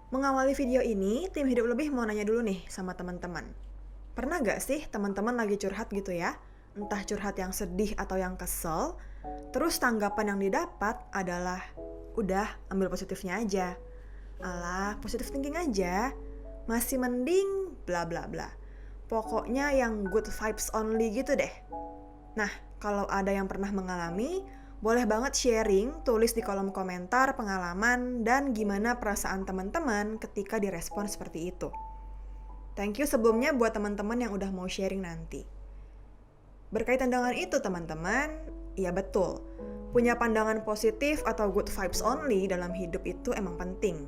Mengawali video ini, tim Hidup Lebih mau nanya dulu nih sama teman-teman. Pernah gak sih teman-teman lagi curhat gitu ya? Entah curhat yang sedih atau yang kesel, terus tanggapan yang didapat adalah, udah ambil positifnya aja. Alah, positive thinking aja. Masih mending bla bla bla. Pokoknya yang good vibes only gitu deh. Nah, kalau ada yang pernah mengalami, boleh banget sharing, tulis di kolom komentar pengalaman dan gimana perasaan teman-teman ketika direspon seperti itu. Thank you sebelumnya buat teman-teman yang udah mau sharing nanti. Berkaitan dengan itu teman-teman, ya betul. Punya pandangan positif atau good vibes only dalam hidup itu emang penting.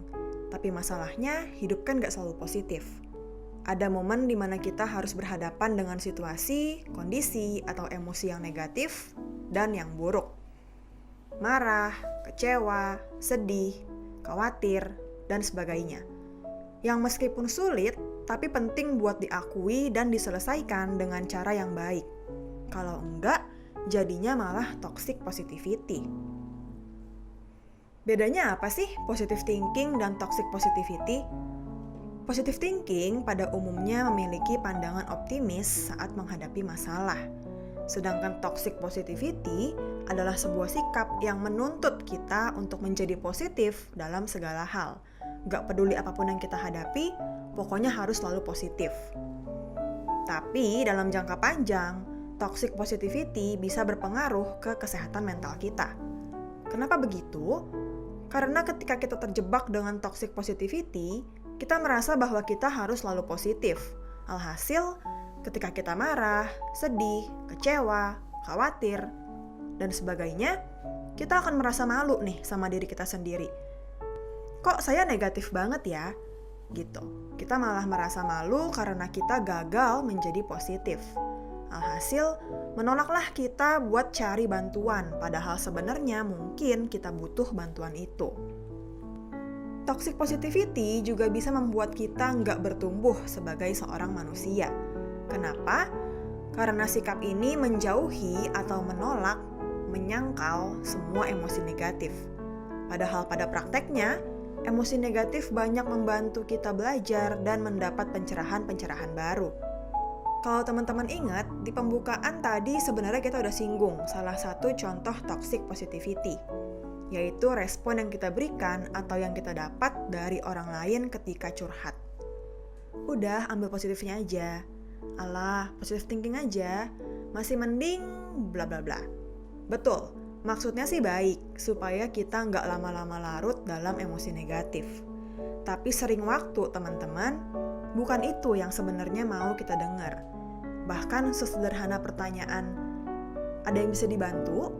Tapi masalahnya, hidup kan gak selalu positif. Ada momen di mana kita harus berhadapan dengan situasi, kondisi, atau emosi yang negatif dan yang buruk. Marah, kecewa, sedih, khawatir, dan sebagainya. Yang meskipun sulit, tapi penting buat diakui dan diselesaikan dengan cara yang baik. Kalau enggak, jadinya malah toxic positivity. Bedanya apa sih positive thinking dan toxic positivity? Positive thinking pada umumnya memiliki pandangan optimis saat menghadapi masalah. Sedangkan toxic positivity adalah sebuah sikap yang menuntut kita untuk menjadi positif dalam segala hal. Gak peduli apapun yang kita hadapi, pokoknya harus selalu positif. Tapi dalam jangka panjang, toxic positivity bisa berpengaruh ke kesehatan mental kita. Kenapa begitu? Karena ketika kita terjebak dengan toxic positivity, kita merasa bahwa kita harus selalu positif. Alhasil, ketika kita marah, sedih, kecewa, khawatir, dan sebagainya, kita akan merasa malu nih sama diri kita sendiri. Kok saya negatif banget ya? Gitu. Kita malah merasa malu karena kita gagal menjadi positif. Alhasil, menolaklah kita buat cari bantuan, padahal sebenarnya mungkin kita butuh bantuan itu. Toxic positivity juga bisa membuat kita nggak bertumbuh sebagai seorang manusia. Kenapa? Karena sikap ini menjauhi atau menolak, menyangkal semua emosi negatif. Padahal pada prakteknya, emosi negatif banyak membantu kita belajar dan mendapat pencerahan-pencerahan baru. Kalau teman-teman ingat, di pembukaan tadi sebenarnya kita udah singgung salah satu contoh toxic positivity, yaitu respon yang kita berikan atau yang kita dapat dari orang lain ketika curhat. Udah, ambil positifnya aja. Alah, positive thinking aja. Masih mending bla bla bla. Betul, maksudnya sih baik, supaya kita nggak lama-lama larut dalam emosi negatif. Tapi sering waktu, teman-teman, bukan itu yang sebenarnya mau kita dengar. Bahkan sesederhana pertanyaan, ada yang bisa dibantu?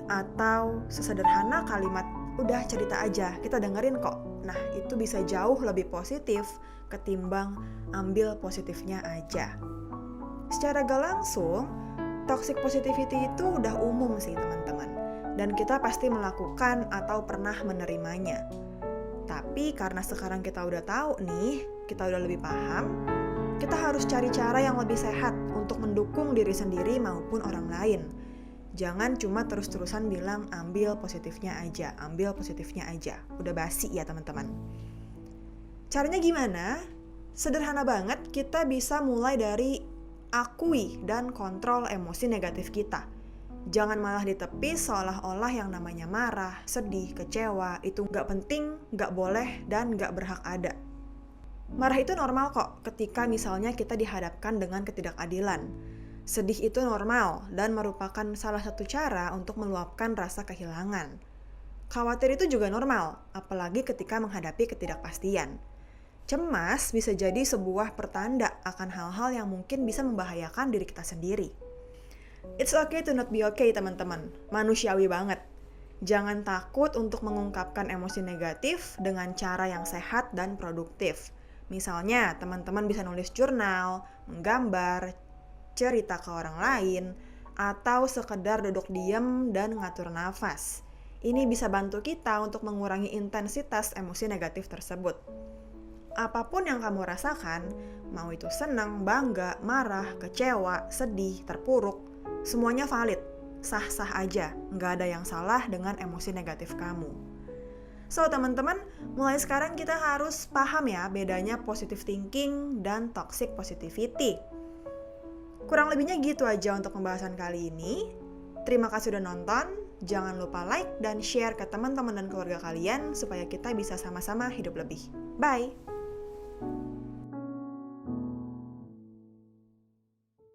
Atau sesederhana kalimat, udah cerita aja, kita dengerin kok. Nah, itu bisa jauh lebih positif ketimbang ambil positifnya aja. Secara gak langsung, toxic positivity itu udah umum sih teman-teman. Dan kita pasti melakukan atau pernah menerimanya. Tapi karena sekarang kita udah tahu nih, kita udah lebih paham, kita harus cari cara yang lebih sehat untuk mendukung diri sendiri maupun orang lain. Jangan cuma terus-terusan bilang ambil positifnya aja, ambil positifnya aja. Udah basi ya teman-teman. Caranya gimana? Sederhana banget, kita bisa mulai dari akui dan kontrol emosi negatif kita. Jangan malah ditepis seolah-olah yang namanya marah, sedih, kecewa, itu gak penting, gak boleh, dan gak berhak ada. Marah itu normal kok ketika misalnya kita dihadapkan dengan ketidakadilan. Sedih itu normal dan merupakan salah satu cara untuk meluapkan rasa kehilangan. Khawatir itu juga normal, apalagi ketika menghadapi ketidakpastian. Cemas bisa jadi sebuah pertanda akan hal-hal yang mungkin bisa membahayakan diri kita sendiri. It's okay to not be okay, teman-teman. Manusiawi banget. Jangan takut untuk mengungkapkan emosi negatif dengan cara yang sehat dan produktif. Misalnya, teman-teman bisa nulis jurnal, menggambar, cerita ke orang lain, atau sekedar duduk diam dan ngatur nafas. Ini bisa bantu kita untuk mengurangi intensitas emosi negatif tersebut. Apapun yang kamu rasakan, mau itu senang, bangga, marah, kecewa, sedih, terpuruk, semuanya valid, sah-sah aja, nggak ada yang salah dengan emosi negatif kamu. So, teman-teman, mulai sekarang kita harus paham ya bedanya positive thinking dan toxic positivity. Kurang lebihnya gitu aja untuk pembahasan kali ini. Terima kasih udah nonton. Jangan lupa like dan share ke teman-teman dan keluarga kalian supaya kita bisa sama-sama hidup lebih. Bye!